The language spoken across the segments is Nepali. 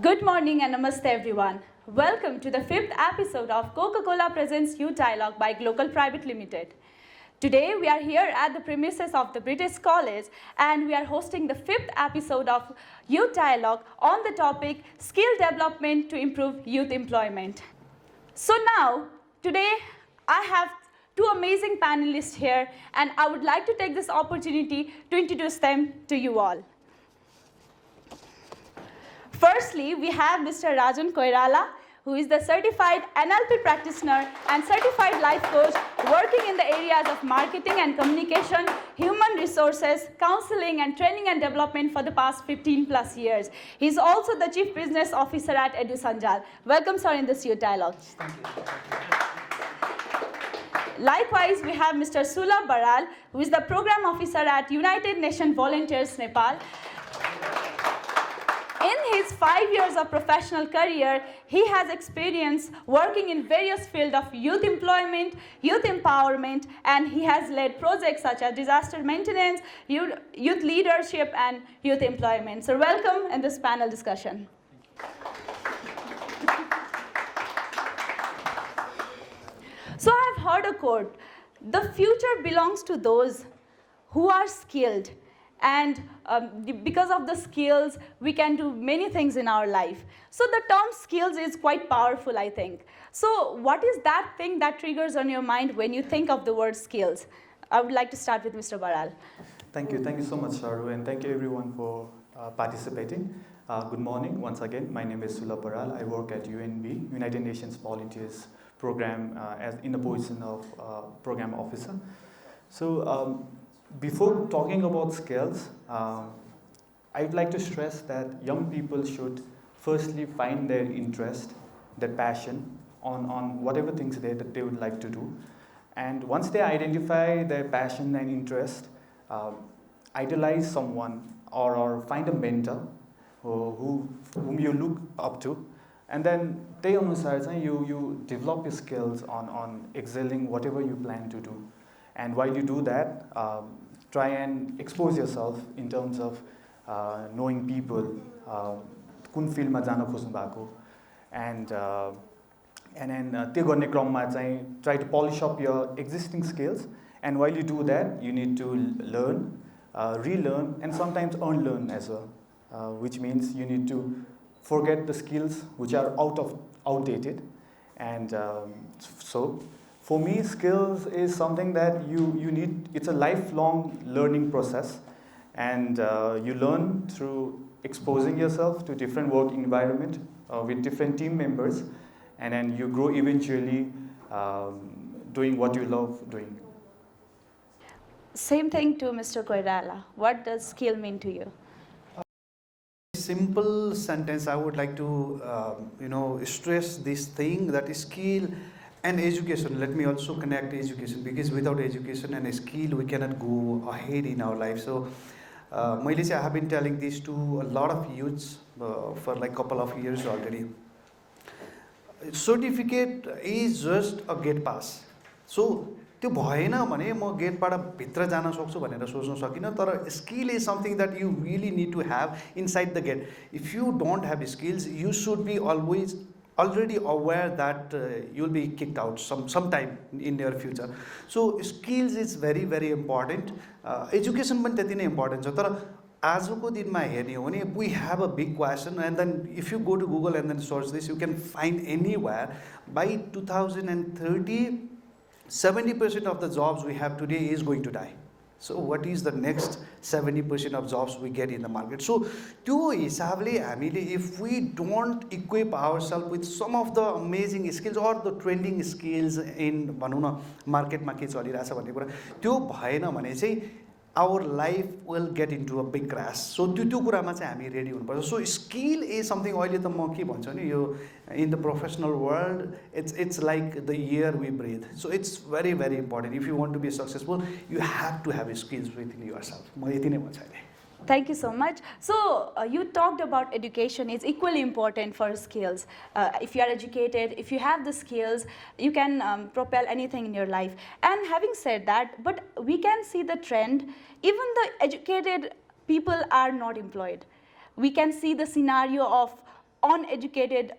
Good morning and namaste everyone. Welcome to the 5th episode of Coca-Cola Presents Youth Dialogue by Glocal Pvt Limited. Today we are here at the premises of the British College and we are hosting the 5th episode of Youth Dialogue on the topic Skill Development to Improve Youth Employment. So now, today I have two amazing panelists here and I would like to take this opportunity to introduce them to you all. Firstly, we have Mr. Rajan Koirala, who is the certified NLP practitioner and certified life coach working in the areas of marketing and communication, human resources, counseling and training and development for the past 15 plus years. He is also the Chief Business Officer at Edusanjal. Welcome, sir, in this Youth Dialogue. Thank you. Likewise, we have Mr. Sulab Baral, who is the Program Officer at United Nations Volunteers Nepal. In his 5 years of professional career, he has experience working in various fields of youth employment, youth empowerment, and he has led projects such as disaster maintenance, youth leadership, and youth employment. So welcome in this panel discussion. So I have heard a quote, "The future belongs to those who are skilled." And because of the skills, we can do many things in our life. So the term skills is quite powerful, I think. So what is that thing that triggers on your mind when you think of the word skills? I would like to start with Mr. Baral. Thank you so much, Sharu, and thank you everyone for participating. Good morning once again. My name is Sulab Baral. I work at UNB, United Nations Volunteers Program, as in the position of Program Officer. So. Before talking about skills, I'd like to stress that young people should firstly find their interest, their passion on whatever things that they would like to do. And once they identify their passion and interest, idolize someone or find a mentor whom you look up to. And then you develop your skills on excelling whatever you plan to do. And while you do that, try and expose yourself in terms of knowing people, kun field ma jana khojnu bhako, and then त्यो गर्ने क्रममा चाहिँ try to polish up your existing skills. And while you do that, you need to learn, relearn, and sometimes unlearn as well, which means you need to forget the skills which are outdated. And so. For me, skills is something that you need. It's a lifelong learning process, and you learn through exposing yourself to different work environment with different team members, and then you grow eventually doing what you love doing. Same thing to Mr. Koirala. What does skill mean to you? Simple sentence. I would like to stress this thing, that is skill. And education, let me also connect education, because without education and a skill, we cannot go ahead in our life. So, I have been telling this to a lot of youths for like a couple of years already. Certificate is just a gate pass. So, त्यो भएन भने म गेटबाट भित्र जान सक्छु भनेर सोच्न सकिन, तर skill is something that you really need to have inside the gate. If you don't have skills, you should be already aware that you'll be kicked out sometime in your future. So skills is very, very important. Education पनि त्यति नै important छ, तर आजको दिनमा हेर्ने हो भने we have a big question, and then if you go to Google and then search this, you can find anywhere. By 2030, 70% of the jobs we have today is going to die. So what is the next 70% of jobs we get in the market? So त्यो हिसाबले हामीले, if we don't equip ourselves with some of the amazing skills or the trending skills in भनौँ न मार्केटमा के चलिरहेछ भन्ने कुरा, त्यो भएन भने चाहिँ our life will get into a big crash. So त्यो कुरामा चाहिँ हामी रेडी हुनुपर्छ. So skill is something अहिले त म के भन्छु नि, यो in the professional world, it's like the air we breathe. So it's very, very important. If you want to be successful, you have to have skills within yourself. म यति नै भन्छु अहिले. Thank you so much. So you talked about education is equally important for skills. If you are educated, if you have the skills, you can propel anything in your life. And having said that, but we can see the trend, even the educated people are not employed. We can see the scenario of uneducated,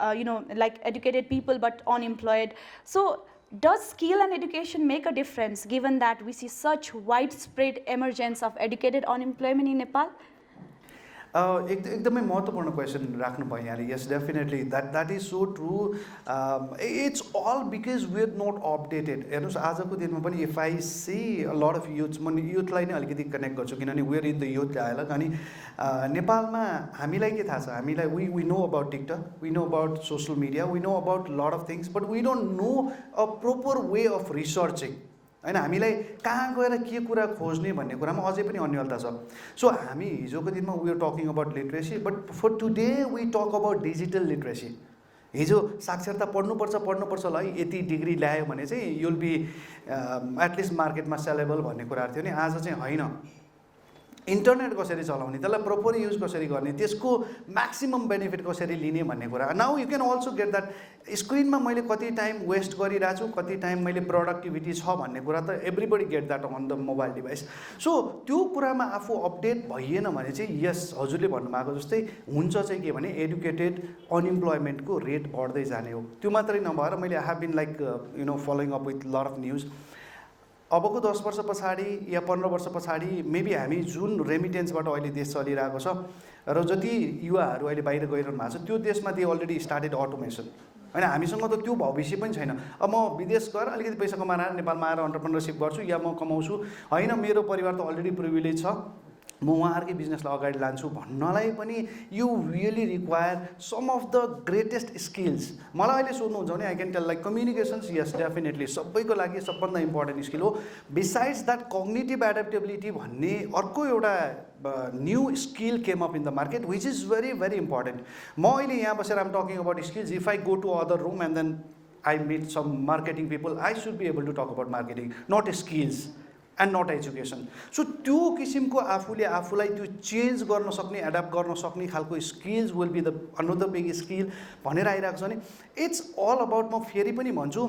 like educated people but unemployed. So does skill and education make a difference given that we see such widespread emergence of educated unemployment in Nepal? एकदमै महत्त्वपूर्ण क्वेसन राख्नु भयो यहाँले yes definitely that is so true it's all because we are not updated हेर्नुहोस् आजको दिनमा पनि if I see lot of youths म युथलाई नै अलिकति कनेक्ट गर्छु किनभने we are in the youth dialogue अनि नेपालमा हामीलाई के थाहा छ हामीलाई we know about TikTok we know about social media we know about lot of things but we don't know a proper way of researching होइन हामीलाई कहाँ गएर के कुरा खोज्ने भन्ने कुरामा अझै पनि अन्यलता छ सो हामी हिजोको दिनमा we are talking about literacy but for today we talk about digital literacy हिजो साक्षरता पढ्नुपर्छ ल यति डिग्री ल्यायो भने चाहिँ युल बी एटलिस्ट मार्केटमा सेलेबल भन्ने कुराहरू थियो नि आज चाहिँ होइन इन्टरनेट कसरी चलाउने त्यसलाई प्रोपर युज कसरी गर्ने त्यसको म्याक्सिमम बेनिफिट कसरी लिने भन्ने कुरा now you can also get that स्क्रिनमा मैले कति टाइम वेस्ट गरिरहेको छु कति टाइम मैले प्रोडक्टिभिटी छ भन्ने कुरा त everybody get that on the mobile device so त्यो कुरामा आफू अपडेट भइएन भने चाहिँ यस हजुरले भन्नुभएको जस्तै हुन्छ चाहिँ के भने एडुकेटेड अनइम्प्लोइमेन्टको रेट बढ्दै जाने हो त्यो मात्रै नभएर मैले I have been like following up with lot of news अबको 10 वर्ष पछाडि या 15 वर्ष पछाडि मेबी हामी जुन रेमिटेन्सबाट अहिले देश चलिरहेको छ र जति युवाहरू अहिले बाहिर गइरहनु भएको छ त्यो देशमा दे अलरेडी स्टार्टेड अटोमेसन होइन हामीसँग त त्यो भविष्य पनि छैन अब म विदेश गएर अलिकति पैसा कमाएर नेपालमा आएर अन्टरप्रेनरसिप गर्छु या म कमाउँछु होइन मेरो परिवार त अलरेडी प्रिभिलेज छ म उहाँहरूकै बिजनेसलाई अगाडि लान्छु भन्नलाई पनि you really require some of the greatest skills मलाई अहिले सोध्नुहुन्छ भने I can tell like communications yes definitely सबैको लागि सबभन्दा इम्पोर्टेन्ट स्किल हो बिसाइड्स द्याट कग्निटिभ एडेप्टेबिलिटी भन्ने अर्को एउटा new skill came up in the market which is very very important म अहिले यहाँ बसेर I'm talking about skills if I go to other room and then I meet some marketing people I should be able to talk about marketing not skills and not education so त्यो किसिमको आफूले आफूलाई त्यो चेन्ज गर्न सक्ने एडाप्ट गर्न सक्ने खालको skills will be the another big skill भनेर आइरहेको छ भने इट्स अल अबाउट म फेरि पनि भन्छु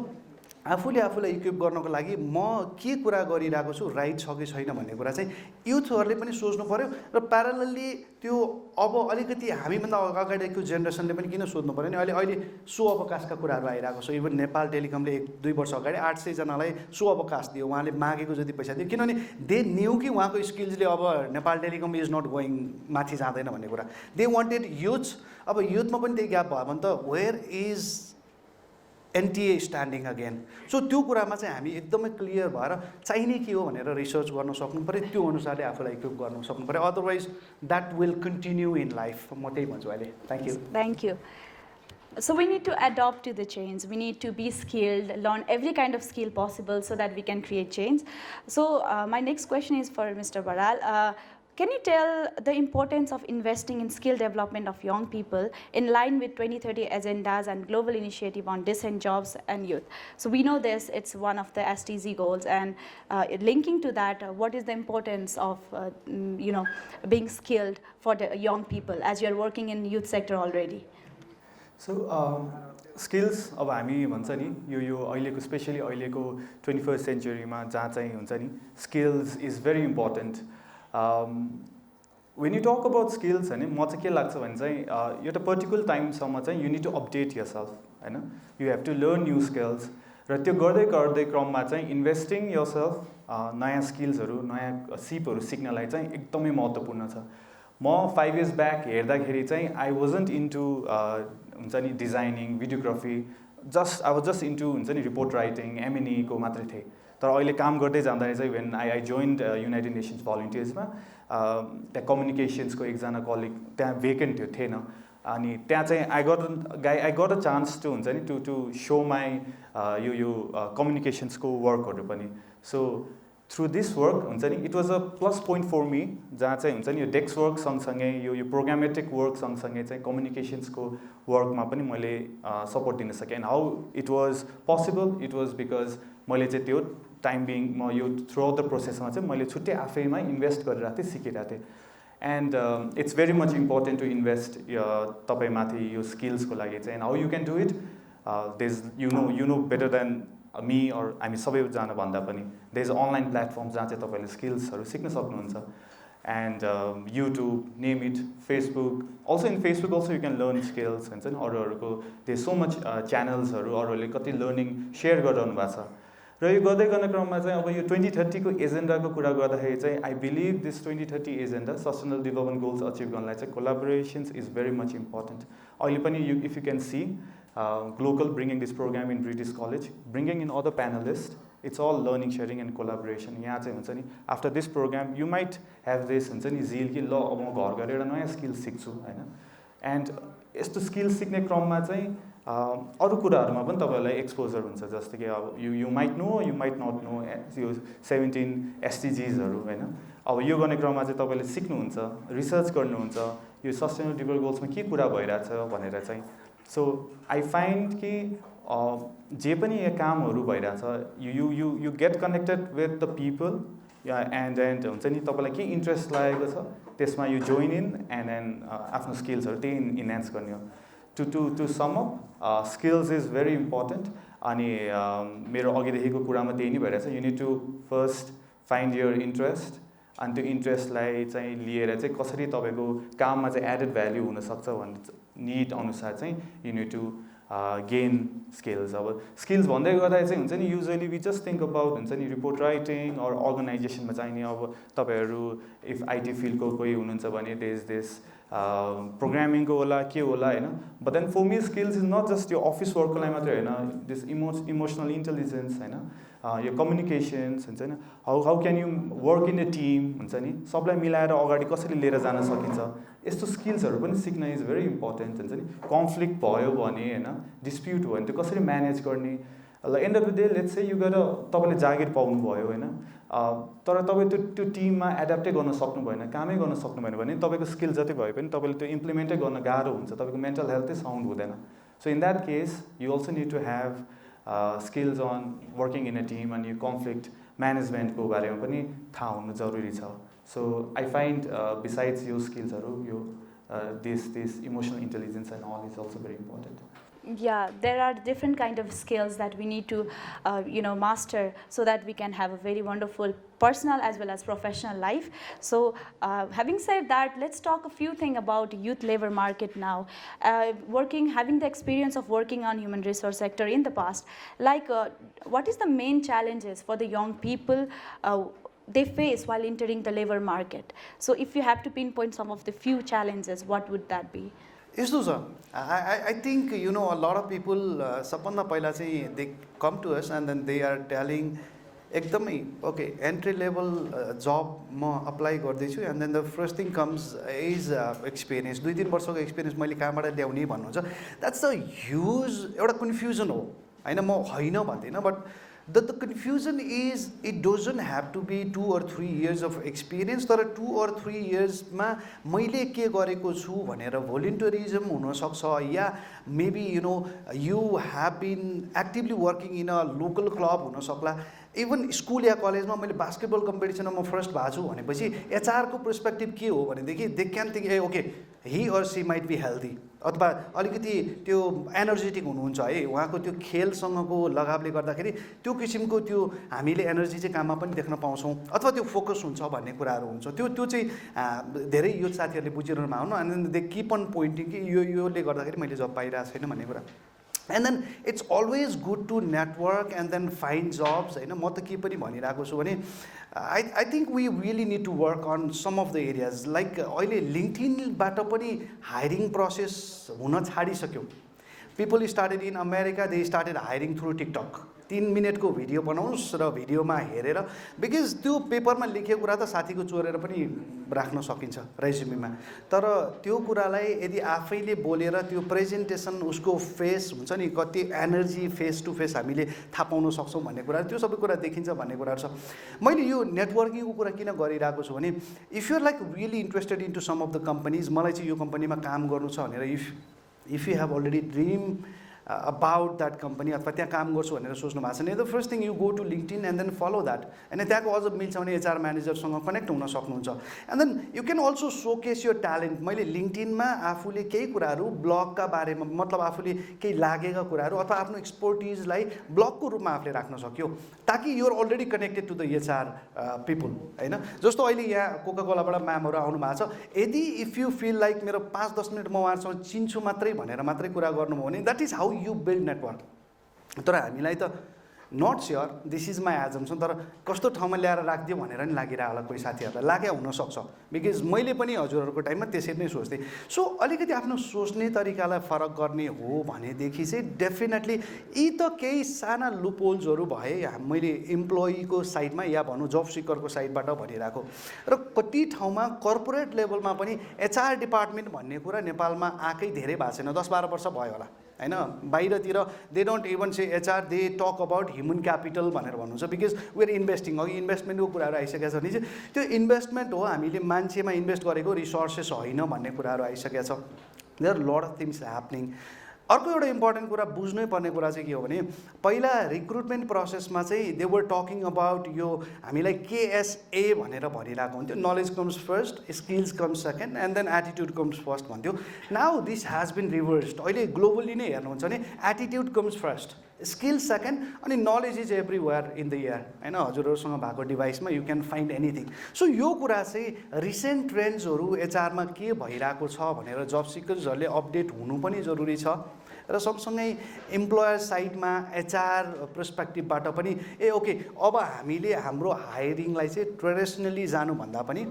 आफूले आफूलाई इक्विप गर्नको लागि म के कुरा गरिरहेको छु राइट छ कि छैन भन्ने कुरा चाहिँ युथहरूले पनि सोच्नु पऱ्यो र प्यारलली त्यो अब अलिकति हामीभन्दा अगाडिको जेनेरेसनले पनि किन सोध्नु पऱ्यो नि अहिले सो अवकाशका कुराहरू आइरहेको छ इभन नेपाल टेलिकमले 1-2 वर्ष अगाडि 800जनालाई सो अवकाश दियो उहाँले मागेको जति पैसा दियो किनभने दे न्यू कि उहाँको स्किल्सले अब Nepal Telecom is not going माथि जाँदैन भन्ने कुरा दे वान्टेड युथ्स अब युथमा पनि त्यही ग्याप भयो भने त where is NTA standing again so त्यो कुरामा चाहिँ हामी एकदमै क्लियर भएर चाहिने के हो भनेर रिसर्च गर्न सक्नु पऱ्यो त्यो अनुसारले आफूलाई इक्विप गर्न सक्नु पऱ्यो otherwise that will continue in life म त्यही भन्छु अहिले thank you So we need to adapt to the change. We need to be skilled, learn every kind of skill possible so that we can create change. So my next question is for Mr. Baral. Can you tell the importance of investing in skill development of young people in line with 2030 agendas and global initiative on decent jobs and youth? So we know this, it's one of the SDG goals, and linking to that, what is the importance of, being skilled for the young people as you're working in youth sector already? So skills अब हामी भन्छ नि यो अहिलेको स्पेसली अहिलेको 21st सेन्चुरीमा जहाँ चाहिँ हुन्छ नि skills is very important when you talk about skills होइन म चाहिँ के लाग्छ भने चाहिँ एउटा पर्टिकुलर टाइमसम्म चाहिँ you need to update yourself होइन you have to learn new skills र त्यो गर्दै गर्दै क्रममा चाहिँ इन्भेस्टिङ यर सेल्फ नयाँ स्किल्सहरू नयाँ सिपहरू सिक्नलाई चाहिँ एकदमै महत्त्वपूर्ण छ म 5 years ब्याक हेर्दाखेरि चाहिँ आई वाजन्ट इन्टु हुन्छ नि designing videography I was just into हुन्छ नि रिपोर्ट राइटिङ एमएनईको मात्रै थिएँ तर अहिले काम गर्दै जाँदाखेरि चाहिँ when I joined United Nations भलिन्टियर्समा त्यहाँ कम्युनिकेसन्सको एकजना कलिग त्यहाँ भेकेन्ट थिएन अनि त्यहाँ चाहिँ I got a chance to हुन्छ नि टु सो माई यो कम्युनिकेसन्सको वर्कहरू पनि सो थ्रु दिस वर्क हुन्छ नि it was a plus point for me जहाँ चाहिँ हुन्छ नि यो डेस्क वर्क सँगसँगै यो प्रोग्रामेटिक वर्क सँगसँगै चाहिँ कम्युनिकेसन्सको वर्कमा पनि मैले सपोर्ट दिन सकेँ and how it was possible it was because मैले चाहिँ त्यो टाइम बिङ म यो थ्रु आउट द प्रोसेसमा चाहिँ मैले छुट्टै आफैमा इन्भेस्ट गरिरहेको थिएँ सिकिरहेको थिएँ and it's very much important to invest तपाईँमाथि यो स्किल्सको लागि चाहिँ and how you can do it these you know better than me or हामी सबैजना भन्दा पनि देयर इज अनलाइन प्लेटफर्म जहाँ चाहिँ तपाईँले स्किल्सहरू सिक्न सक्नुहुन्छ and YouTube, name it, Facebook. Also in Facebook also you can learn skills हुन्छ नि अरूहरूको there's so much च्यानल्सहरू अरूहरूले कति लर्निङ सेयर गरिरहनु भएको छ र यो गर्दै गर्ने क्रममा चाहिँ अब यो 2030 को एजेन्डाको कुरा गर्दाखेरि चाहिँ I believe this 2030 agenda sustainable development goals achieve गर्नलाई चाहिँ collaborations is very much important अहिले पनि you if you can see Glocal bringing this program in British College, bringing in other panelists. It's all learning, sharing, and collaboration. यहाँ चाहिँ हुन्छ नि after this program, you might have this हुन्छ नि zeal कि ल अब म घर गएर एउटा नयाँ स्किल सिक्छु हैन and यस्तो स्किल सिक्ने क्रममा चाहिँ अरू कुराहरूमा पनि तपाईहरुलाई एक्सपोजर हुन्छ जस्तै कि अब you might know, you might not know यो 17 SDGs हरू हैन अब यो गर्ने क्रममा चाहिँ तपाईले सिक्नुहुन्छ रिसर्च गर्नुहुन्छ यो सस्टेनेबल डेभलपमेन्ट गोल्समा के कुरा भइराछ भनेर चाहिँ सो आई फाइन्ड कि जे पनि यहाँ कामहरू भइरहेछ you get connected with the people and हुन्छ नि तपाईँलाई के इन्ट्रेस्ट लागेको छ त्यसमा यु जोइन इन एन्ड आफ्नो स्किल्सहरू त्यही इन्हान्स गर्ने हो to sum up skills is very important अनि मेरो अघिदेखिको कुरामा त्यही नै भइरहेछ you need to first find your interest अनि त्यो इन्ट्रेस्टलाई चाहिँ लिएर चाहिँ कसरी तपाईँको काममा चाहिँ एडेड भ्याल्यु हुनसक्छ भन्ने निड अनुसार चाहिँ you need to gain skills अब स्किल्स भन्दै गर्दा चाहिँ हुन्छ नि usually we just think about हुन्छ नि रिपोर्ट राइटिङ अर अर्गनाइजेसनमा चाहिने अब तपाईँहरू इफ आइटी फिल्डको कोही हुनुहुन्छ भने देश प्रोग्रामिङको होला के होला होइन but then for me skills is not just यो अफिस वर्कको लागि मात्रै होइन दिस इमोसनल इन्टेलिजेन्स होइन यो कम्युनिकेसन्स हुन्छ नि how can you work in a team हुन्छ नि सबलाई मिलाएर अगाडि कसरी लिएर जान सकिन्छ यस्तो स्किल्सहरू पनि सिक्न इज भेरी इम्पोर्टेन्ट हुन्छ नि कन्फ्लिक्ट भयो भने होइन डिस्प्युट भयो भने त्यो कसरी म्यानेज गर्ने law and of the day let's say यो गरेर तपाईँले जागिर पाउनुभयो होइन तर तपाईँ त्यो टिममा एड्याप्टै गर्न सक्नु भएन कामै गर्न सक्नु भएन भने तपाईँको स्किल जति भए पनि तपाईँले त्यो इम्प्लिमेन्टै गर्न गाह्रो हुन्छ तपाईँको मेन्टल हेल्थै साउन्ड हुँदैन so in that case you also need to have skills on working in a team and your conflict management को बारेमा पनि थाहा हुनु जरुरी छ so I find besides your skills this emotional intelligence and all is also very important. Yeah, there are different kind of skills that we need to master so that we can have a very wonderful personal as well as professional life. So having said that, let's talk a few things about youth labor market now. Having the experience of working on human resource sector in the past, like what is the main challenges for the young people they face while entering the labor market? So if you have to pinpoint some of the few challenges, what would that be? यस्तो छ I think a lot of people सबभन्दा पहिला चाहिँ they come to us and then they are telling एकदमै okay entry level job म अप्लाई गर्दैछु and then the first thing comes is experience 2-3 वर्षको एक्सपिरियन्स मैले कहाँबाट ल्याउने भन्नुहुन्छ that's a huge एउटा कन्फ्युजन हो हैन म हैन भन्दिनँ but the confusion is it doesn't have to be 2 or 3 years of experience तर 2 or 3 years मा मैले के गरेको छु भनेर volunteerism हुन सक्छ या maybe you have been actively working in a local club हुन सक्ला इभन स्कुल या कलेजमा मैले बास्केटबल कम्पिटिसनमा म फर्स्ट भएको छु भनेपछि एचआर को पर्सपेक्टिभ के हो भनेदेखि they can think a okay he or she might be healthy अथवा अलिकति त्यो एनर्जेटिक हुनुहुन्छ है उहाँको त्यो खेलसँगको लगावले गर्दाखेरि त्यो किसिमको त्यो हामीले एनर्जी चाहिँ काममा पनि देख्न पाउँछौँ अथवा त्यो फोकस हुन्छ भन्ने कुराहरू हुन्छ त्यो चाहिँ धेरै युथ साथीहरूले बुझिरहनु हुनु and they keep on pointing कि योले गर्दाखेरि मैले जब पाइरहेको छैन भन्ने कुरा and then it's always good to network and then find jobs हैन म त के पनि भनिरहेको छु भने I think we really need to work on some of the areas like अहिले LinkedIn बाट पनि hiring process हुन छाडिसक्यो people started in America they started hiring through TikTok 3 मिनेटको भिडियो बनाउनुस् र भिडियोमा हेरेर बिकज त्यो पेपरमा लेखेको कुरा त साथीको चोरेर पनि राख्न सकिन्छ रेज्युमीमा तर त्यो कुरालाई यदि आफैले बोलेर त्यो प्रेजेन्टेसन उसको फेस हुन्छ नि कति एनर्जी फेस टु फेस हामीले थाहा पाउन सक्छौँ भन्ने कुरा त्यो सबै कुरा देखिन्छ भन्ने कुरा छ मैले यो नेटवर्किङको कुरा किन गरिरहेको छु भने if you are like really interested into some of the companies मलाई चाहिँ यो कम्पनीमा काम गर्नु छ भनेर if you have already dream about that company अथवा त्यहाँ काम गर्छु भनेर सोच्नु भएको छ भने the first thing you go to LinkedIn and then follow that होइन त्यहाँको अझ मिल्छ भने एचआर म्यानेजरसँग कनेक्ट हुन सक्नुहुन्छ and then you can also showcase your talent मैले लिङ्क्डइनमा आफूले केही कुराहरू ब्लगका बारेमा मतलब आफूले केही लागेका कुराहरू अथवा आफ्नो एक्सपर्टिजलाई ब्लगको रूपमा आफूले राख्न सक्यो ताकि you're already connected to the HR people होइन जस्तो अहिले यहाँ कोकाकोलाबाट म्यामहरू आउनु भएको छ यदि इफ यु फिल लाइक मेरो 5-10 मिनट म उहाँहरूसँग चिन्छु मात्रै भनेर मात्रै कुरा गर्नुभयो भने that is how you build network तर हामीलाई त not sure this is my assumption तर कस्तो ठाउँमा ल्याएर राखिदियो भनेर नि लागिरह होला कोही साथीहरूलाई लाग्या हुनसक्छ बिकज मैले पनि हजुरहरूको टाइममा त्यसरी नै सोच्थेँ सो अलिकति आफ्नो सोच्ने तरिकालाई फरक गर्ने हो भनेदेखि चाहिँ डेफिनेटली यी त केही साना लुपोल्सहरू भए मैले इम्प्लोइको साइडमा या भनौँ जब सिकरको साइडबाट भनिरहेको र कति ठाउँमा कर्पोरेट लेभलमा पनि एचआर डिपार्टमेन्ट भन्ने कुरा नेपालमा आएकै धेरै भएको छैन 10-12 वर्ष भयो होला होइन बाहिरतिर they don't even say HR they talk about human capital भनेर भन्नुहुन्छ बिकज वेआर इन्भेस्टिङ अघि इन्भेस्टमेन्टको कुराहरू आइसकेको छ भने चाहिँ त्यो इन्भेस्टमेन्ट हो हामीले मान्छेमा इन्भेस्ट गरेको रिसोर्सेस होइन भन्ने कुराहरू आइसकेको छ there are lot of things happening अर्को एउटा इम्पोर्टेन्ट कुरा बुझ्नै पर्ने कुरा चाहिँ के हो भने पहिला रिक्रुटमेन्ट प्रोसेसमा चाहिँ दे वर टकिङ अबाउट यो हामीलाई केएसए भनेर भनिरहेको हुन्थ्यो knowledge comes first skills comes second and then attitude comes first भन्थ्यो now this has been reversed अहिले ग्लोबली नै हेर्नुहुन्छ भने attitude comes first skill second अनि knowledge is everywhere in the air होइन हजुरहरूसँग भएको डिभाइसमा you can find anything so यो कुरा चाहिँ रिसेन्ट ट्रेन्ड्सहरू एचआरमा के भइरहेको छ भनेर जब सिकर्सहरूले अपडेट हुनु पनि जरुरी छ र सँगसँगै इम्प्लोयर साइडमा एचआर पर्सपेक्टिभबाट पनि ओके अब हामीले हाम्रो हायरिङलाई चाहिँ ट्रेडिसनली जानुभन्दा पनि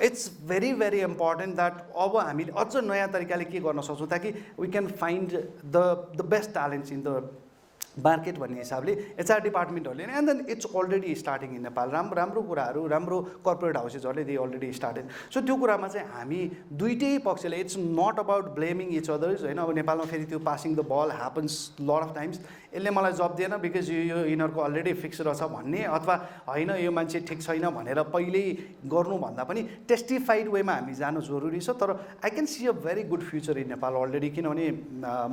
it's very very important that अब हामीले अझ नयाँ तरिकाले के गर्न सक्छौँ ताकि we can find the best talents in the market भन्ने हिसाबले एचआर डिपार्टमेन्टहरूले and then it's already starting in Nepal राम्रो कुराहरू राम्रो कर्पोरेट हाउसेसहरूले दे अलरेडी स्टार्टेड सो त्यो कुरामा चाहिँ हामी दुइटै पक्षले it's not about blaming each others होइन अब नेपालमा फेरि त्यो passing the ball happens lot of times यसले मलाई जब दिएन बिकज यो यिनीहरूको अलरेडी फिक्स रहेछ भन्ने अथवा होइन यो मान्छे ठिक छैन भनेर पहिल्यै गर्नुभन्दा पनि टेस्टिफाइड वेमा हामी जानु जरुरी छ तर I can see a very good future in Nepal already किनभने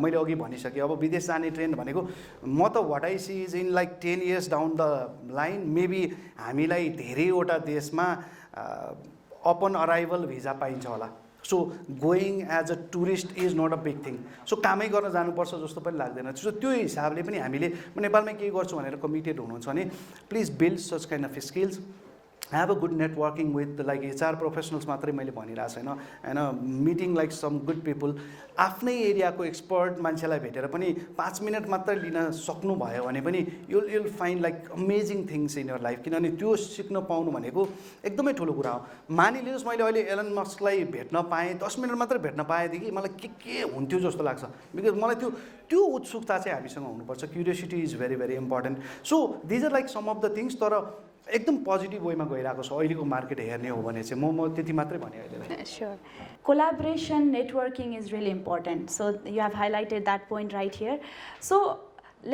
मैले अघि भनिसकेँ अब विदेश जाने ट्रेन्ड भनेको म त what I see is in like 10 years down the line maybe हामीलाई धेरैवटा देशमा अपन अराइभल भिजा पाइन्छ होला so going as a tourist is not a big thing so कामै गर्न जानुपर्छ जस्तो पनि लाग्दैन सो त्यो हिसाबले पनि हामीले नेपालमै केही गर्छु भनेर कमिटेड हुनुहुन्छ भने please build such kind of skills have a good networking with like HR professionals मात्रै मैले भनिरहेको छैन होइन meeting like some good people आफ्नै एरियाको एक्सपर्ट मान्छेलाई भेटेर पनि 5 मिनट मात्रै लिन सक्नुभयो भने पनि you'll find like amazing things in your life किनभने त्यो सिक्न पाउनु भनेको एकदमै ठुलो कुरा हो मानिलिनुहोस् मैले अहिले एलन मस्कलाई भेट्न पाएँ 10 मिनट मात्रै भेट्न पाएदेखि मलाई के हुन्थ्यो जस्तो लाग्छ बिकज मलाई त्यो उत्सुकता चाहिँ हामीसँग हुनुपर्छ curiosity is very very important so these are like some of the things तर एकदम पोजिटिभ वेमा गइरहेको छ अहिलेको मार्केट हेर्ने हो भने चाहिँ म त्यति मात्रै भने अहिले Sure. Collaboration, networking is really important. So you have highlighted that point right here. So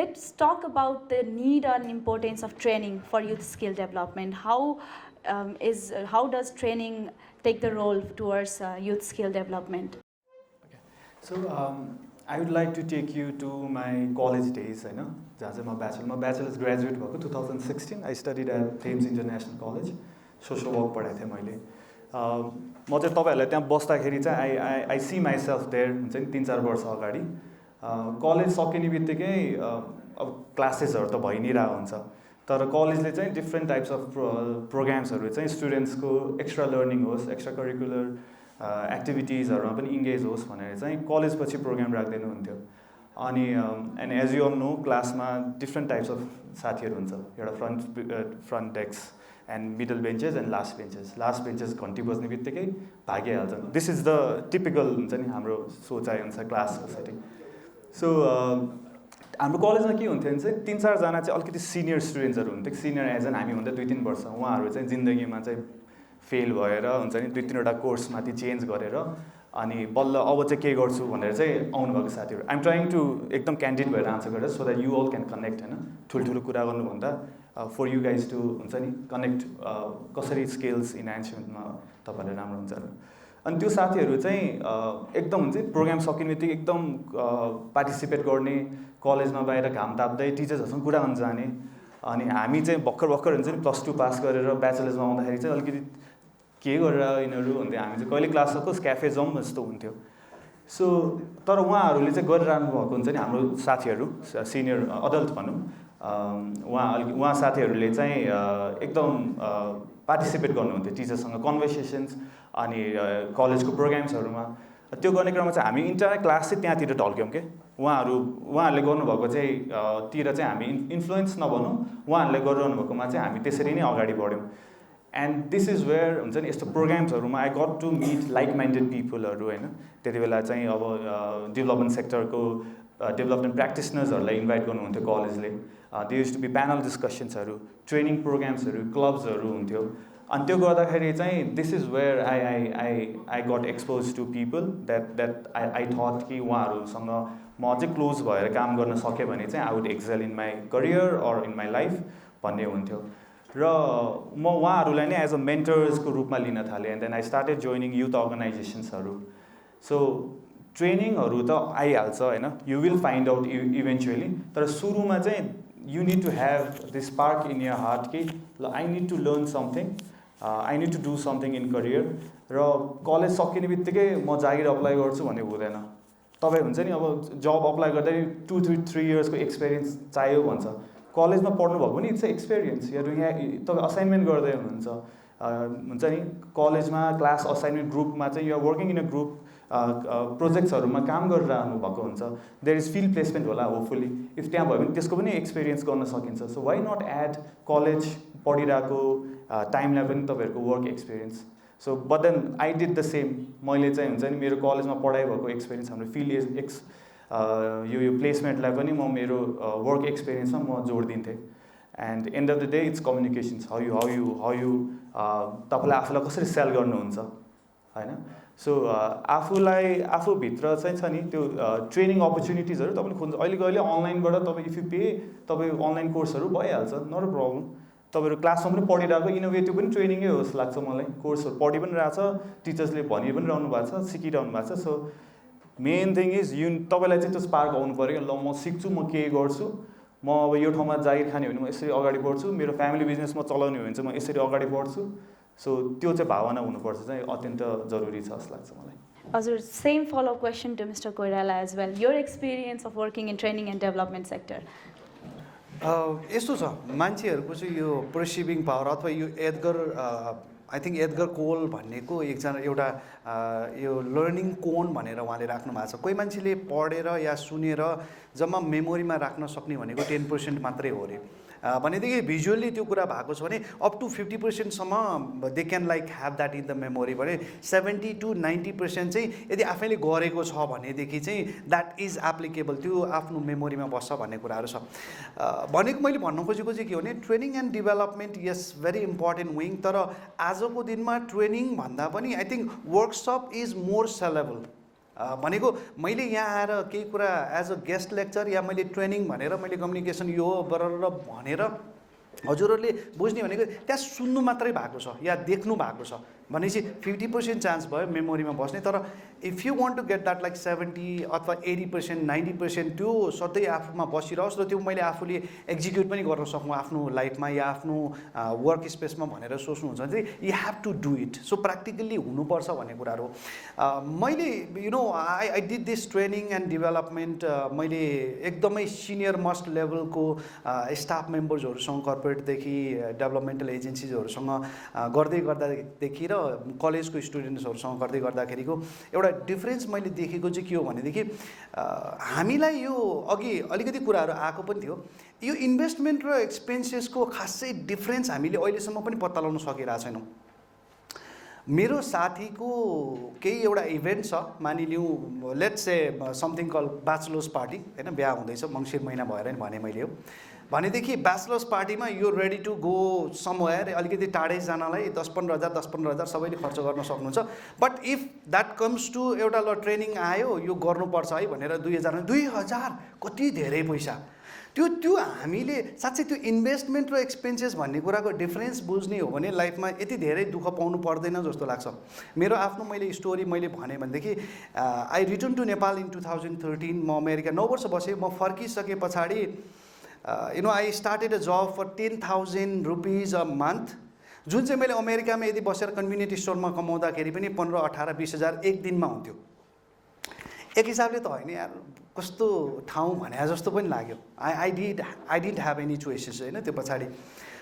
let's talk about the need and importance of training for youth skill development. How does training take the role towards youth skill development? Okay. So I would like to take you to my college days, होइन जहाँ चाहिँ म ब्याचलर्स ग्रेजुएट भएको 2016 I studied at Thames International College social work पढाएको थिएँ मैले म चाहिँ तपाईँहरूलाई त्यहाँ बस्दाखेरि चाहिँ आई सी माइसेल्फ देयर हुन्छ नि 3-4 वर्ष अगाडि कलेज सकिने बित्तिकै अब क्लासेसहरू त भइ नै रहेको हुन्छ तर कलेजले चाहिँ डिफ्रेन्ट टाइप्स अफ प्रोग्राम्सहरू चाहिँ स्टुडेन्ट्सको एक्स्ट्रा लर्निङ होस् एक्स्ट्रा करिकुलर एक्टिभिटिजहरूमा पनि इङ्गेज होस् भनेर चाहिँ कलेजपछि प्रोग्राम राख्दैन हुन्थ्यो अनि and as you all know क्लासमा डिफ्रेन्ट टाइप्स अफ साथीहरू हुन्छ एउटा front desk and middle benches and last benches घन्टी बज्ने बित्तिकै भागिहाल्छन् दिस इज द टिपिकल हुन्छ नि हाम्रो सोचाइ हुन्छ क्लासको सेटिङ सो हाम्रो कलेजमा के हुन्थ्यो भने चाहिँ 3-4 जना चाहिँ अलिकति सिनियर स्टुडेन्ट्सहरू हुन्थ्यो सिनियर एज एन हामीभन्दा 2-3 वर्ष उहाँहरू चाहिँ जिन्दगीमा चाहिँ फेल भएर हुन्छ नि 2-3वटा कोर्समाथि चेन्ज गरेर अनि बल्ल अब चाहिँ के गर्छु भनेर चाहिँ आउनुभएको साथीहरू आइएम ट्राइङ टु एकदम क्यान्डिड भएर आन्सर गरेर so that you all can connect होइन ठुल्ठुलो कुरा गर्नुभन्दा फर यु गाइज टु हुन्छ नि कनेक्ट कसरी स्किल्स इन्हान्समेन्टमा तपाईँहरूले राम्रो हुन्छ अनि त्यो साथीहरू चाहिँ एकदम हुन्छ प्रोग्राम सकिने बित्तिकै एकदम पार्टिसिपेट गर्ने, कलेजमा बाहिर घाम ताप्दै टिचर्सहरूसँग कुरा गर्न जाने। अनि हामी चाहिँ भर्खर हुन्छ नि +2 पास गरेर ब्याचलर्समा आउँदाखेरि चाहिँ अलिकति के गरेर यिनीहरू भन्दै हामी चाहिँ कहिले क्लास सकोस् क्याफे जाउँ जस्तो हुन्थ्यो। सो तर उहाँहरूले चाहिँ गरिरहनु भएको हुन्छ नि हाम्रो साथीहरू, सिनियर अडल्ट भनौँ, उहाँ साथीहरूले चाहिँ एकदम पार्टिसिपेट गर्नुहुन्थ्यो टिचरसँग कन्भर्सेसन्स अनि कलेजको प्रोग्राम्सहरूमा। त्यो गर्ने क्रममा चाहिँ हामी इन्टायर क्लास चाहिँ त्यहाँतिर ढल्क्यौँ के। उहाँहरूले गर्नुभएको चाहिँ तिर चाहिँ हामी इन्फ्लुएन्स नभनौँ, उहाँहरूले गरिरहनु भएकोमा चाहिँ हामी त्यसरी नै अगाडि बढ्यौँ। एन्ड दिस इज वेयर हुन्छ नि यस्तो प्रोग्राम्सहरूमा I got to meet like minded पिपलहरू होइन। त्यति बेला चाहिँ अब डेभलपमेन्ट सेक्टरको डेभलपमेन्ट प्र्याक्टिसनर्सहरूलाई इन्भाइट गर्नुहुन्थ्यो कलेजले। They use to be panel डिस्कसन्सहरू, ट्रेनिङ प्रोग्राम्सहरू, क्लब्सहरू हुन्थ्यो। अनि त्यो गर्दाखेरि चाहिँ this is where I got expose to people that I thought कि उहाँहरूसँग म अझै क्लोज भएर काम गर्न सकेँ भने चाहिँ I would excel in my career or in my life भन्ने हुन्थ्यो। र म उहाँहरूलाई नै एज अ मेन्टर्सको रूपमा लिन थालेँ। And then I started joining youth अर्गनाइजेसन्सहरू। सो ट्रेनिङहरू त आइहाल्छ होइन, you will find out eventually. तर सुरुमा चाहिँ you need to have this spark in your heart कि ल I need to learn something, I need to do something in career. र कलेज सकिने बित्तिकै म जागिर अप्लाई गर्छु भन्ने हुँदैन। तपाईँ हुन्छ नि अब जब अप्लाई गर्दाखेरि 2-3 इयर्सको एक्सपिरियन्स चाहियो भन्छ। कलेजमा पढ्नु भएको पनि इट्स एक्सपिरियन्स। यहाँ तपाईँ असाइनमेन्ट गर्दै हुनुहुन्छ हुन्छ नि कलेजमा क्लास असाइनमेन्ट ग्रुपमा चाहिँ यो वर्किङ इन अ ग्रुप प्रोजेक्ट्सहरूमा काम गरिरहनु भएको हुन्छ। देयर इज फिल्ड प्लेसमेन्ट होला होपफुली, इफ त्यहाँ भयो भने त्यसको पनि एक्सपिरियन्स गर्न सकिन्छ। So why not add college पढिरहेको टाइमलाई पनि तपाईँहरूको work experience. So but then I did the same. मैले चाहिँ हुन्छ नि मेरो कलेजमा पढाइ भएको एक्सपिरियन्स हाम्रो फिल्ड यो प्लेसमेन्टलाई पनि म मेरो वर्क एक्सपिरियन्समा म जोड दिन्थेँ। And and of the day it's communications, how you तपाईँलाई आफूलाई कसरी सेल गर्नुहुन्छ होइन। सो आफूभित्र चाहिँ छ नि त्यो ट्रेनिङ अपर्च्युनिटिजहरू तपाईँले खोज्नु। अहिले अनलाइनबाट तपाईँ इफ यु पे तपाईँ अनलाइन कोर्सहरू भइहाल्छ, नट अ प्रब्लम। तपाईँहरू क्लासमा पनि पढिरहेको इनोभेटिभ पनि ट्रेनिङै हो जस्तो लाग्छ मलाई। कोर्सहरू पढि पनि रहेछ, टिचर्सले भनि पनि रहनु भएको छ, सिकिरहनु भएको छ। सो मेन थिङ इज तपाईँलाई चाहिँ त्यो स्पार्क आउनु पऱ्यो। ल म सिक्छु, म के गर्छु, म अब यो ठाउँमा जागिर खाने हो भने म यसरी अगाडि बढ्छु, मेरो फ्यामिली बिजनेस म चलाउने हो भने चाहिँ म यसरी अगाडि बढ्छु। सो त्यो चाहिँ भावना हुनुपर्छ चाहिँ अत्यन्त जरुरी छ जस्तो लाग्छ मलाई। हजुर, same follow question to mister Koirala as well, your experience of working in training and development sector. यस्तो छ मान्छेहरूको चाहिँ यो पर्सिभिङ पावर अथवा यो आई थिङ्क एडगर कोल भन्नेको एउटा यो लर्निङ कोन भनेर उहाँले राख्नु भएको छ। कोही मान्छेले पढेर या सुनेर जम्मा मेमोरीमा राख्न सक्ने भनेको 10% मात्रै हो अरे। भनेदेखि भिजुअली त्यो कुरा भएको छ भने अप टु 50%सम्म they can like have that in the memory भने 70 to 90% चाहिँ यदि आफैले गरेको छ भनेदेखि चाहिँ द्याट इज एप्लिकेबल, त्यो आफ्नो मेमोरीमा बस्छ भन्ने कुराहरू छ। भनेको मैले भन्न खोजेको चाहिँ के हो भने training and development yes very important wing. तर आजको दिनमा ट्रेनिङ भन्दा पनि I think workshop is more saleable. भनेको मैले यहाँ आएर केही कुरा एज अ गेस्ट लेक्चर या मैले ट्रेनिङ भनेर मैले कम्युनिकेसन यो बरर भनेर हजुरहरूले बुझ्ने भनेको त्यहाँ सुन्नु मात्रै भएको छ या देख्नु भएको छ भनेपछि 50% चान्स भयो मेमोरीमा बस्ने। तर if you want to get that like 70 अथवा 80% 90% त्यो सधैँ आफूमा बसिरहोस् र त्यो मैले आफूले एक्जिक्युट पनि गर्न सकौँ आफ्नो लाइफमा या आफ्नो वर्क स्पेसमा भनेर सोच्नुहुन्छ भने चाहिँ you have to do it. So practically हुनुपर्छ भन्ने कुराहरू मैले I did this training and development. मैले एकदमै सिनियर मोस्ट लेभलको स्टाफ मेम्बर्सहरूसँग कर्पोरेटदेखि डेभलपमेन्टल एजेन्सिजहरूसँग गर्दै गर्दादेखि र कलेजको स्टुडेन्ट्सहरूसँग गर्दै गर्दाखेरिको एउटा डिफ्रेन्स मैले देखेको चाहिँ के हो भनेदेखि हामीलाई यो अघि अलिकति कुराहरू आएको पनि थियो, यो इन्भेस्टमेन्ट र एक्सपेन्सेसको खासै डिफ्रेन्स हामीले अहिलेसम्म पनि पत्ता लगाउन सकिरहेको छैनौँ। मेरो साथीको केही एउटा इभेन्ट छ, मानिलिउँ let's say something call bachelors party होइन, बिहा हुँदैछ मङ्सिर महिना भएर नि भने मैले हो भनेदेखि ब्याचलर्स पार्टीमा यो रेडी टु गो समवेयर अलिकति टाढै जानलाई 10-15 हजार सबैले खर्च गर्न सक्नुहुन्छ। But if that comes to एउटा ल ट्रेनिङ आयो यो गर्नुपर्छ है भनेर 2000 कति धेरै पैसा। त्यो हामीले साँच्चै त्यो इन्भेस्टमेन्ट र एक्सपेन्सेस भन्ने कुराको डिफरेन्स बुझ्ने हो भने लाइफमा यति धेरै दुःख पाउनु पर्दैन जस्तो लाग्छ। मेरो आफ्नो मैले स्टोरी मैले भने भनेदेखि I return to Nepal in 2013। म अमेरिका 9 वर्ष बसेँ। म फर्किसके पछाडि I started a job for 10,000 rupees a month, जुन चाहिँ मैले अमेरिकामा यदि बसेर कन्भिनियन्ट स्टोरमा कमाउँदाखेरि पनि 15-18-20 हजार एक दिनमा हुन्थ्यो। एक हिसाबले त होइन यार, कस्तो ठाउँ भने जस्तो पनि लाग्यो। I didn't have any choices होइन त्यो पछाडि।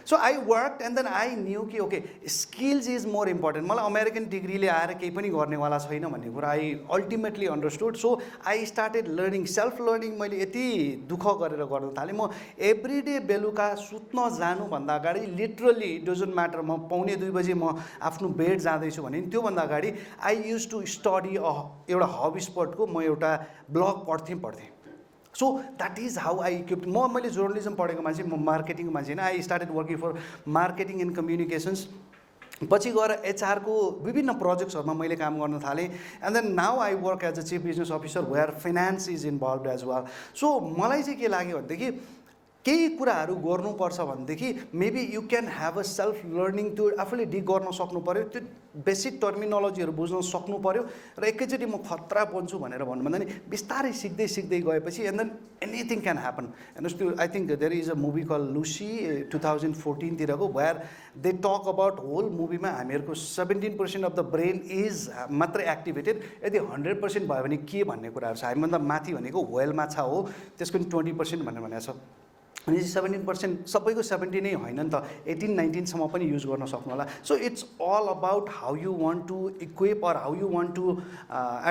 So I work and then I knew कि okay skills is more important. मलाई अमेरिकन डिग्रीले आएर केही पनि गर्नेवाला छैन भन्ने कुरा I ultimately understood. So I started learning, self learning मैले यति दुःख गरेर गर्न थालेँ। म एभ्री डे बेलुका सुत्न जानुभन्दा अगाडि लिटरली इट डजन्ट म्याटर म 1:45 बजी म आफ्नो बेड जाँदैछु भने त्योभन्दा अगाडि आई युज टु स्टडी एउटा हब स्पटको म एउटा ब्लग पढ्थेँ। So that is how I equipped. मैले जर्नलिजम पढेको मान्छे, म मार्केटिङको मान्छे होइन। I started working for marketing and communications. पछि गएर एचआरको विभिन्न प्रोजेक्ट्सहरूमा मैले काम गर्न थालेँ। And then now I work as a chief business officer where finance is involve as well. So मलाई चाहिँ के लाग्यो भनेदेखि केही कुराहरू गर्नुपर्छ भनेदेखि maybe you can have a self learning. त्यो आफूले डिग गर्न सक्नु पऱ्यो, त्यो बेसिक टर्मिनोलोजीहरू बुझ्न सक्नु पऱ्यो र एकैचोटि म खतरा बन्छु भनेर भन्नुभन्दा नि बिस्तारै सिक्दै गएपछि and then anything can happen. हेर्नुहोस् त्यो I think there is a movie call Lucy 2014 तिरको, where they talk about whole मुभीमा हामीहरूको 17% अफ द ब्रेन इज मात्रै एक्टिभेटेड। यदि 100% भयो भने के भन्ने कुराहरू छ। हामीभन्दा माथि भनेको व्हेल माछा हो, त्यसको नि 20% भनेको छ। अनि 17% सबैको 70 नै होइन नि त, 18-19सम्म पनि युज गर्न सक्नु होला। So it's all about how you want to equip or how you want to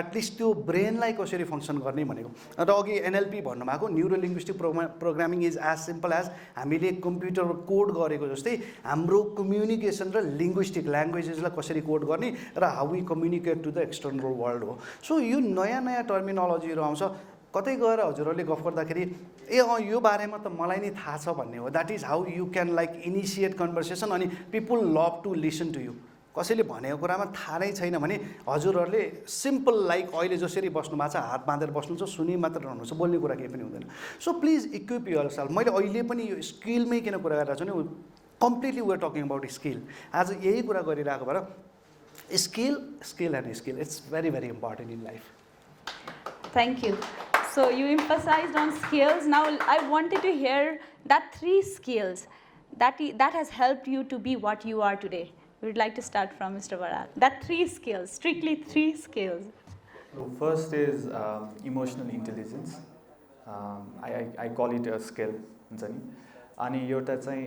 at least त्यो ब्रेनलाई कसरी फङ्सन गर्ने भनेको। र अघि एनएलपी भन्नुभएको neuro linguistic programming is as simple as हामीले कम्प्युटर कोड गरेको जस्तै हाम्रो कम्युनिकेसन र लिङ्ग्विस्टिक ल्याङ्ग्वेजेसलाई कसरी कोड गर्ने र how we communicate to the external world हो। सो यो नयाँ टर्मिनोलोजीहरू आउँछ। कतै गएर हजुरहरूले गफ गर्दाखेरि यो बारेमा त मलाई नै थाहा छ भन्ने हो। That is how you can like initiate conversation. अनि people love to listen to you. कसैले भनेको कुरामा थाहा नै छैन भने हजुरहरूले सिम्पल लाइक अहिले जसरी बस्नु भएको छ, हात बाँधेर बस्नुहुन्छ, सुनि मात्र रहनुहुन्छ, बोल्ने कुरा केही पनि हुँदैन। So please equip yourself. मैले अहिले पनि यो स्किलमै किन कुरा गरिरहेको छु नि, completely we are talking about skill. आज यही कुरा गरिरहेको भएर skill and skill it's very very important in life. Thank you. So you emphasized on skills. Now I wanted to hear that 3 skills that has helped you to be what you are today. We would like to start from Mr. Baral. That 3 skills, strictly 3 skills. So first is emotional intelligence. I call it a skill. अनि एउटा चाहिँ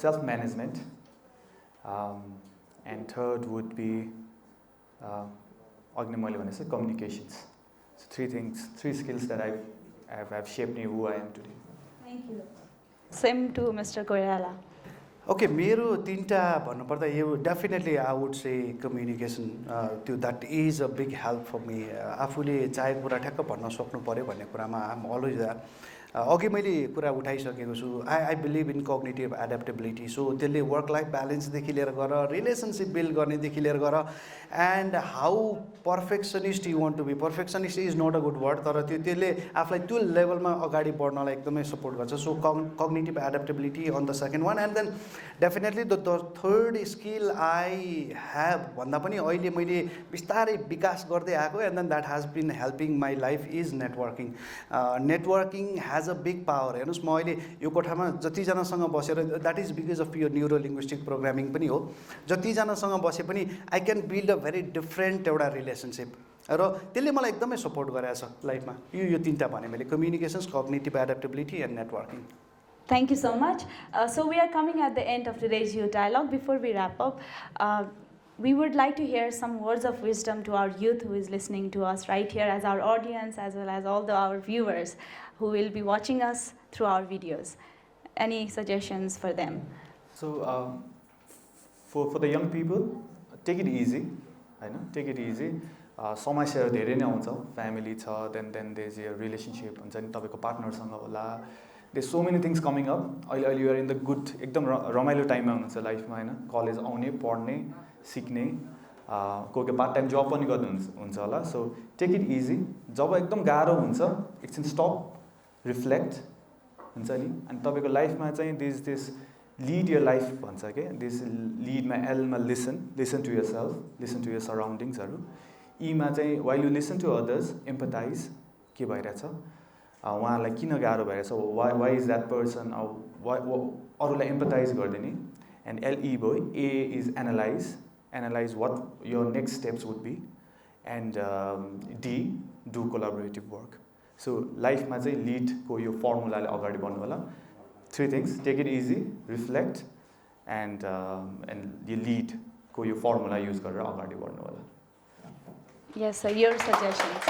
self management. And third would be अघि मैले भनेको communications. So 3 skills that have shaped me who I am today. Thank you. Same to Mr. Koirala. Okay मेरो 3टा भन्नुपर्दा यो definitely I would say communication त्यो that is a big help for me. आफूले चाहेको कुरा ठ्याक्क भन्न सक्नु पऱ्यो भन्ने कुरामा आइ एम अलवेज द्याट। अघि मैले कुरा उठाइसकेको छु, I believe in cognitive adaptability. So त्यसले वर्क लाइफ ब्यालेन्सदेखि लिएर गर, रिलेसनसिप बिल्ड गर्नेदेखि लिएर गर, and how perfectionist you want to be. Perfectionist is not a good word, तर त्यसले आफूलाई त्यो लेभलमा अगाडि बढ्नलाई एकदमै सपोर्ट गर्छ। So cognitive adaptability on the second one. And then definitely the third skill I have भन्दा पनि अहिले मैले बिस्तारै विकास गर्दै आएको, and then that has been helping my life is networking. Networking has a big power. हेर्नुहोस् म अहिले यो कोठामा जतिजनासँग बसेर, द्याट इज बिकज अफ यो न्युरो लिङ्ग्विस्टिक प्रोग्रामिङ पनि हो, जतिजनासँग बसे पनि I can build a very different एउटा रिलेसनसिप, र त्यसले मलाई एकदमै सपोर्ट गरेको छ लाइफमा। यो 3टा भने मैले, communications, cognitive adaptability and networking. Thank you so much. So we are coming at the end of today's youth dialogue. Before we wrap up, we would like to hear some words of wisdom to our youth who is listening to us right here as our audience, as well as all our viewers who will be watching us through our videos. Any suggestions for them? So for the young people, take it easy. Take it easy. समस्याहरू धेरै नै आउँछ, फ्यामिली छ, then there is a relationship हुन्छ नि, तपाईँको पार्टनरसँग होला, there so many things coming up. अहिले युआर इन द गुड, एकदम रमाइलो टाइममा हुनुहुन्छ लाइफमा होइन। कलेज आउने, पढ्ने, सिक्ने, कोही पार्ट टाइम जब पनि गर्नुहुन्छ होला। So take it easy. जब एकदम गाह्रो हुन्छ, एकछिन स्टप, रिफ्लेक्ट, हुन्छ नि अनि तपाईँको लाइफमा चाहिँ दिस लिड यर लाइफ भन्छ के दिस लिडमा एलमा listen to yourself listen to your सराउन्डिङ्सहरू ईमा चाहिँ while you listen to others empathize के भइरहेछ उहाँलाई किन गाह्रो भइरहेछ वाइ इज द्याट पर्सन अरूलाई एम्पथाइज गरिदिने एन्ड एलई भयो A is analyze what your next steps would be and D do collaborative work so लाइफमा चाहिँ लिडको यो फर्मुलाले अगाडि बढ्नु होला 3 things take it easy reflect and यो लिडको यो फर्मुला युज गरेर अगाडि बढ्नु होला Yes, sir. Your suggestions.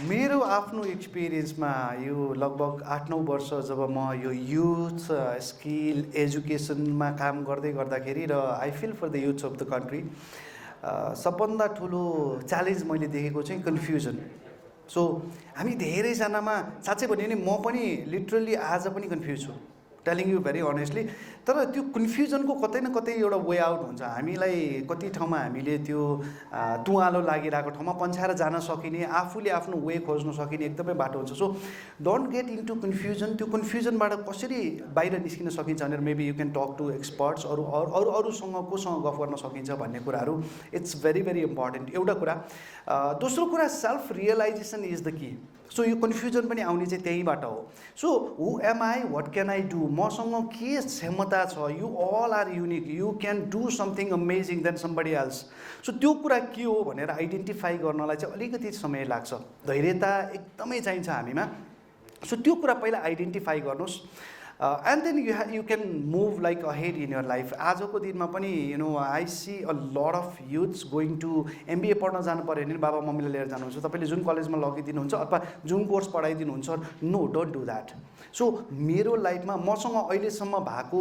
मेरो आफ्नो एक्सपिरियन्समा यो लगभग 8-9 वर्ष जब म यो युथ स्किल एजुकेसनमा काम गर्दै गर्दाखेरि र I feel for the youths of the country सबभन्दा ठुलो च्यालेन्ज मैले देखेको चाहिँ कन्फ्युजन सो हामी धेरैजनामा साँच्चै भन्यो भने म पनि लिटरली आज पनि कन्फ्युज छु टेलिङ यु भेरी अनेस्टली तर त्यो कन्फ्युजनको कतै न कतै एउटा वे आउट हुन्छ हामीलाई कति ठाउँमा हामीले त्यो तुवालो लागिरहेको ठाउँमा पन्छाएर जान सकिने आफूले आफ्नो वे खोज्न सकिने एकदमै बाटो हुन्छ so don't get into confusion त्यो कन्फ्युजनबाट कसरी बाहिर निस्किन सकिन्छ भनेर maybe you can talk to experts अरूसँग कोसँग गफ गर्न सकिन्छ भन्ने कुराहरू इट्स भेरी भेरी इम्पोर्टेन्ट एउटा कुरा दोस्रो कुरा self realization is the key so यो कन्फ्युजन पनि आउने चाहिँ त्यहीबाट हो so who am I what can I do मसँग के क्षमता छ you all are unique you can do something amazing then somebody else so त्यो कुरा के हो भनेर आइडेन्टिफाई गर्नलाई चाहिँ अलिकति समय लाग्छ धैर्यता एकदमै चाहिन्छ हामीमा सो त्यो कुरा पहिला आइडेन्टिफाई गर्नुहोस् and then you can move like ahead in your life आजको दिनमा पनि you know I see a lot of youths going to MBA पढ्न जानु पऱ्यो भने बाबा मम्मीले लिएर जानुहुन्छ तपाईँले जुन कलेजमा लगिदिनुहुन्छ अथवा जुन कोर्स पढाइदिनुहुन्छ no don't do that so मेरो लाइफमा मसँग अहिलेसम्म भएको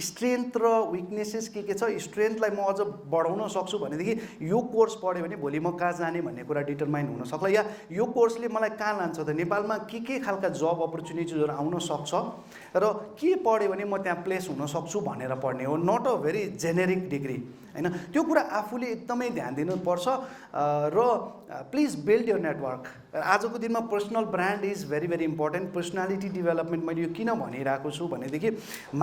स्ट्रेन्थ र विकनेसेस के छ स्ट्रेन्थलाई म अझ बढाउन सक्छु भनेदेखि यो कोर्स पढ्यो भने भोलि म कहाँ जाने भन्ने कुरा डिटरमाइन हुनसक्ला या यो कोर्सले मलाई कहाँ लान्छ त नेपालमा के खालका जब अपर्च्युनिटिजहरू आउन सक्छ र के पढ्यो भने म त्यहाँ प्लेस हुन सक्छु भनेर पढ्ने हो not a very generic degree हैन त्यो कुरा आफूले एकदमै ध्यान दिनुपर्छ र प्लिज बिल्ड यर नेटवर्क आजको दिनमा personal brand is very very important personality development मैले यो किन भनिरहेको छु भनेदेखि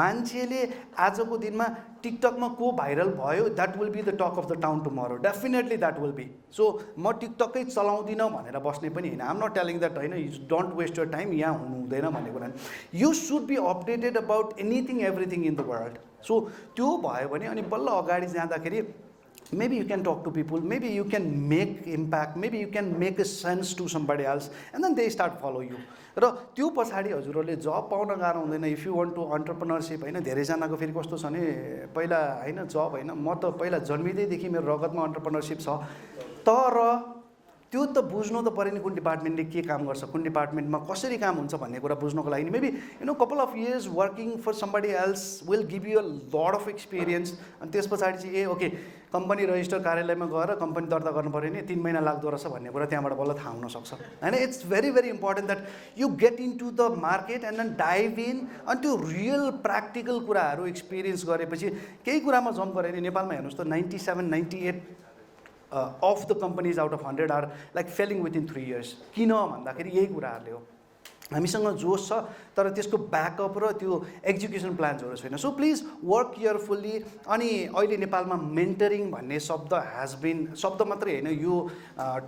मान्छेले आजको दिनमा टिकटकमा को भाइरल भयो that will be the talk of the town tomorrow definitely that will be so म टिकटकै चलाउँदिनँ भनेर बस्ने पनि होइन आम नट टेलिङ द्याट होइन you don't waste your time यहाँ हुनु हुँदैन भन्ने कुरा you should be updated about anything everything in the world so त्यो भयो भने अनि बल्ल अगाडि जाँदाखेरि maybe you can talk to people, maybe you can make impact, maybe you can make a sense to somebody else and then they start follow you र त्यो पछाडि हजुरहरूले जब पाउन गाह्रो हुँदैन if you want to entrepreneurship होइन धेरैजनाको फेरि कस्तो छ भने पहिला होइन जब होइन म त पहिला जन्मिँदैदेखि मेरो रगतमा अन्टरप्रेनरसिप छ तर त्यो त बुझ्नु त पऱ्यो नि कुन डिपार्टमेन्टले के काम गर्छ कुन डिपार्टमेन्टमा कसरी काम हुन्छ भन्ने कुरा बुझ्नको लागि maybe you know couple of years working for somebody else will give you a lot of experience अनि त्यस पछाडि चाहिँ ए ओके कम्पनी रजिस्टर कार्यालयमा गएर कम्पनी दर्ता गर्नु पऱ्यो नि 3 महिना लाग्दो रहेछ भन्ने कुरा त्यहाँबाट बल्ल थाहा हुनसक्छ होइन it's very very important that you get in to the market and then dive in अनि त्यो रियल प्र्याक्टिकल कुराहरू एक्सपिरियन्स गरेपछि केही कुरामा जम्प गऱ्यो भने नेपालमा हेर्नुहोस् त 97-98 of the companies out of 100 are like failing within 3 years किन भन्दाखेरि यही कुराहरूले हो हामीसँग जोस छ तर त्यसको ब्याकअप र त्यो एक्जिक्युसन प्लान्सहरू छैन सो प्लिज वर्क केयरफुल्ली अनि अहिले नेपालमा मेन्टरिङ भन्ने शब्द हेज बिन शब्द मात्रै होइन यो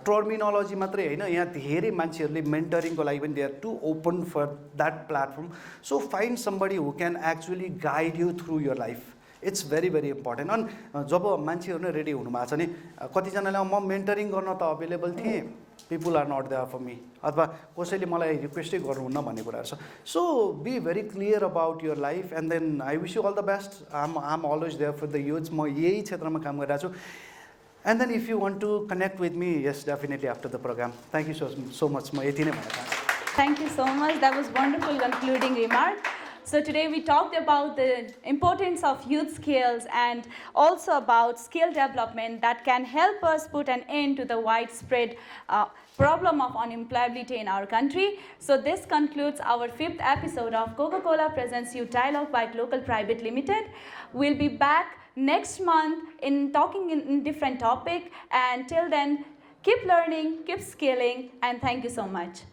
टर्मिनोलोजी मात्रै होइन यहाँ धेरै मान्छेहरूले मेन्टरिङको लागि पनि they are to open for that platform so find somebody who can actually guide you through your life it's very very important अनि जब मान्छेहरू नै रेडी हुनुभएको छ नि कतिजनाले म मेन्टरिङ गर्न त अभाइलेबल थिएँ people are not there for me अथवा कसैले मलाई रिक्वेस्टै गर्नुहुन्न भन्ने कुराहरू छ so be very clear about your life and then I wish you all the best I'm always there for the youths म यही क्षेत्रमा काम गरिरहेको छु and then if you want to connect with me yes definitely after the program thank you so much म यति नै भन्न चाहन्छु Thank you so much. That was wonderful concluding remark. So today we talked about the importance of youth skills and also about skill development that can help us put an end to the widespread problem of unemployability in our country. So this concludes our 5th episode of Coca-Cola Presents Youth Dialogue by Glocal Pvt Limited. We'll be back next month in talking in different topic, and till then keep learning, keep scaling, and thank you so much.